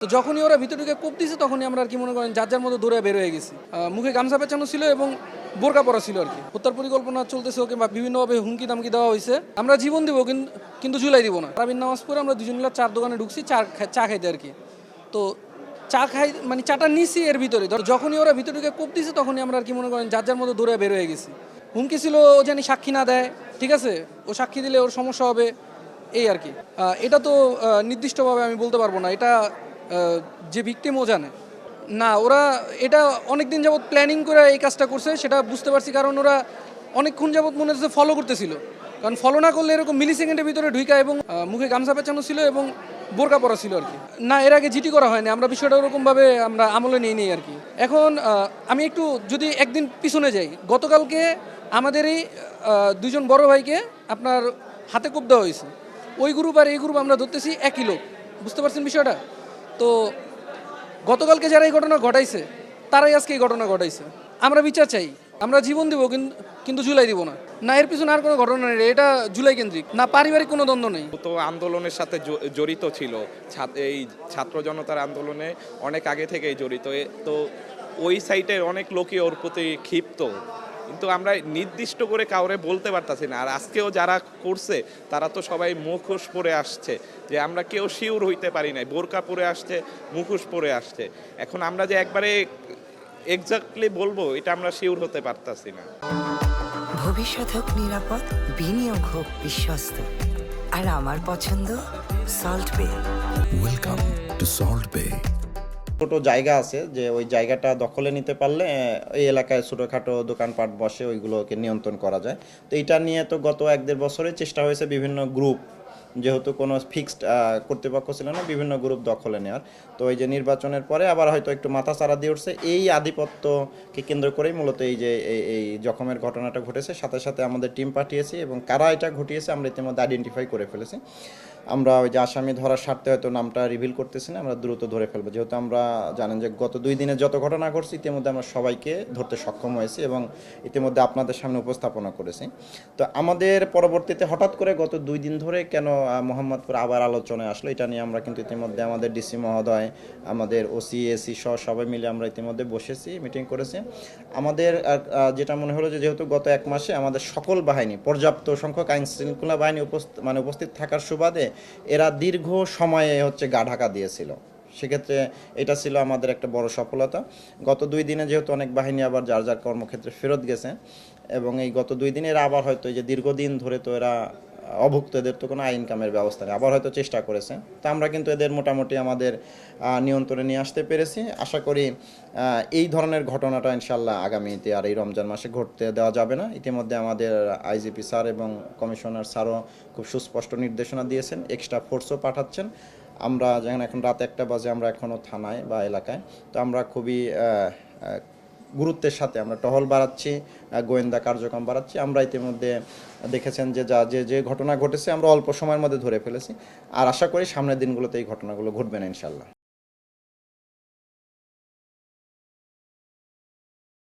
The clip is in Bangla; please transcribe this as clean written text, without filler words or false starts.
তো যখনই ওরা ভিতরে ঢুকে কোপ দিছে তখনই আমরা আর কি মনে করেন যার যার মতো দৌড়ে বের হয়ে গেছি। মুখে গামছা পেঁচানো ছিল এবং বোরকা পরা ছিল আর কি। হত্যার পরিকল্পনা চলতেছে, ওকে বিভিন্নভাবে হুমকি দামকি দেওয়া হয়েছে। আমরা জীবন দিব কিন্তু জুলাই দিব না। তারাবির নামাজ পড়ে আমরা দুজন মিলে চার দোকানে ঢুকছি চা খাইতে আর কি। তো চা খাই মানে চাটা নিছি এর ভিতরে, যখনই ওরা ভিতরে ঢুকে কোপ দিছে তখনই আমরা আর কি মনে করেন যার যার মতো দৌড়ে বের হয়ে গেছি। হুমকি ছিল ও জানি সাক্ষী না দেয়, ঠিক আছে, ও সাক্ষী দিলে ওর সমস্যা হবে এই আর কি। এটা তো নির্দিষ্টভাবে আমি বলতে পারবো না, এটা যে ভিকটিমও জানে না। ওরা এটা অনেক দিন যাবৎ প্ল্যানিং করে এই কাজটা করছে, সেটা বুঝতে পারছি, কারণ ওরা অনেকক্ষণ যাবৎ মনে হচ্ছে ফলো করতেছিল। কারণ ফলো না করলে এরকম মিলি সেকেন্ডের ভিতরে ঢুকা, এবং মুখে গামছা পেঁচানো ছিল এবং বোরকা পরা ছিল আর কি। না, এর আগে জিটি করা হয়নি, আমরা বিষয়টা ওরকমভাবে আমরা আমলে নিয়ে নিই আর কি। এখন আমি একটু যদি একদিন পিছনে যাই, গতকালকে আমাদেরই দুজন বড় ভাইকে আপনার হাতে কোপ দেওয়া হয়েছে। ওই গ্রুপ আর এই গ্রুপ আমরা ধরতেছি একই লোক, বুঝতে পারছেন বিষয়টা? তো গতকালকে যারা এই ঘটনা ঘটাইছে তারাই আজকে এই ঘটনা ঘটাইছে। আমরা বিচার চাই, আমরা জীবন দিব কিন্তু জুলাই দিব না। না, এর পিছনে আর কোনো ঘটনা নেই, এটা জুলাই কেন্দ্রিক না, পারিবারিক কোনো দ্বন্দ্ব নেই। তো আন্দোলনের সাথে জড়িত ছিল, এই ছাত্র জনতার আন্দোলনে অনেক আগে থেকেই জড়িত। তো ওই সাইটের অনেক লোকই ওর প্রতি ক্ষিপ্ত, কিন্তু আমরা নির্দিষ্ট করে কাউরে বলতে পারতাছি না। আর আজকেও যারা করছে তারা তো সবাই মুখোশ পরে আসছে, যে আমরা কেউ শিওর হইতে পারি নাই, বোরকা পরে আসছে, মুখোশ পরে আসছে। এখন আমরা যে একবারে এক্স্যাক্টলি বলবো এটা আমরা শিওর হতে পারতাছি না। ভবিষ্যৎ হোক নিরাপদ, বিনিয়োগ হোক বিশ্বস্ত, আর আমার পছন্দ সল্ট বে। ওয়েলকাম টু সল্ট বে। ছোটো জায়গা আছে, যে ওই জায়গাটা দখলে নিতে পারলে এই এলাকায় ছোটোখাটো দোকানপাট বসে, ওইগুলোকে নিয়ন্ত্রণ করা যায়। তো এইটা নিয়ে তো গত 1-1.5 বছরে চেষ্টা হয়েছে বিভিন্ন গ্রুপ, যেহেতু কোনো ফিক্সড কর্তৃপক্ষ ছিল না, বিভিন্ন গ্রুপ দখলে নেওয়ার। তো এই যে নির্বাচনের পরে আবার হয়তো একটু মাথা চারা দিয়ে উঠছে, এই আধিপত্যকে কেন্দ্র করেই মূলত এই যে এই জখমের ঘটনাটা ঘটেছে। সাথে সাথে আমাদের টিম পাঠিয়েছি এবং কারা এটা ঘটিয়েছে আমরা ইতিমধ্যে আইডেন্টিফাই করে ফেলেছি। আমরা ওই যে আসামি ধরার স্বার্থে হয়তো নামটা রিভিল করতেছি না, আমরা দ্রুত ধরে ফেলবো, যেহেতু আমরা জানেন যে গত 2 দিনে যত ঘটনা ঘটছে ইতিমধ্যে আমরা সবাইকে ধরতে সক্ষম হয়েছি এবং ইতিমধ্যে আপনাদের সামনে উপস্থাপনা করেছি। তো আমাদের পরবর্তীতে হঠাৎ করে গত 2 দিন ধরে কেন মোহাম্মদপুর আবার আলোচনায় আসলো, এটা নিয়ে আমরা কিন্তু ইতিমধ্যে আমাদের ডিসি মহোদয়, আমাদের ওসি এসি সহ সবাই মিলে আমরা ইতিমধ্যে বসেছি, মিটিং করেছি। আমাদের যেটা মনে হলো যে যেহেতু গত 1 মাসে আমাদের সকল বাহিনী, পর্যাপ্ত সংখ্যক আইন শৃঙ্খলা বাহিনী উপস্থিত থাকার সুবাদে এরা দীর্ঘ সময়ে গা ঢাকা দিয়েছিল, সেক্ষেত্রে এটা ছিল আমাদের একটা বড় সফলতা। গত 2 দিনে যেহেতু অনেক বাহিনী আবার যার যার কর্মক্ষেত্রে ফেরত গেছে, এবং এই গত 2 দিনে এরা আবার হয়তো এই যে দীর্ঘদিন ধরে তো এরা অভুক্ত, এদের তো কোনো আইন কামের ব্যবস্থা নেই, আবার হয়তো চেষ্টা করেছে। তো আমরা কিন্তু এদের মোটামুটি আমাদের নিয়ন্ত্রণে নিয়ে আসতে পেরেছি। আশা করি এই ধরনের ঘটনাটা ইনশাল্লাহ আগামীতে আর এই রমজান মাসে ঘটতে দেওয়া যাবে না। ইতিমধ্যে আমাদের আইজিপি স্যার এবং কমিশনার স্যারও খুব সুস্পষ্ট নির্দেশনা দিয়েছেন, এক্সট্রা ফোর্সও পাঠাচ্ছেন। আমরা যেখানে এখন রাত 1টা বাজে, আমরা এখনও থানায় বা এলাকায়, তো আমরা খুবই গুরুত্বের সাথে আমরা টহল বাড়াচ্ছি, গোয়েন্দা কার্যক্রম বাড়াচ্ছি। আমরা ইতিমধ্যে দেখেছেন যে যে ঘটনা ঘটেছে আমরা অল্প সময়ের মধ্যে ধরে ফেলেছি, আর আশা করি সামনের দিনগুলোতে এই ঘটনাগুলো ঘটবে না ইনশাল্লাহ।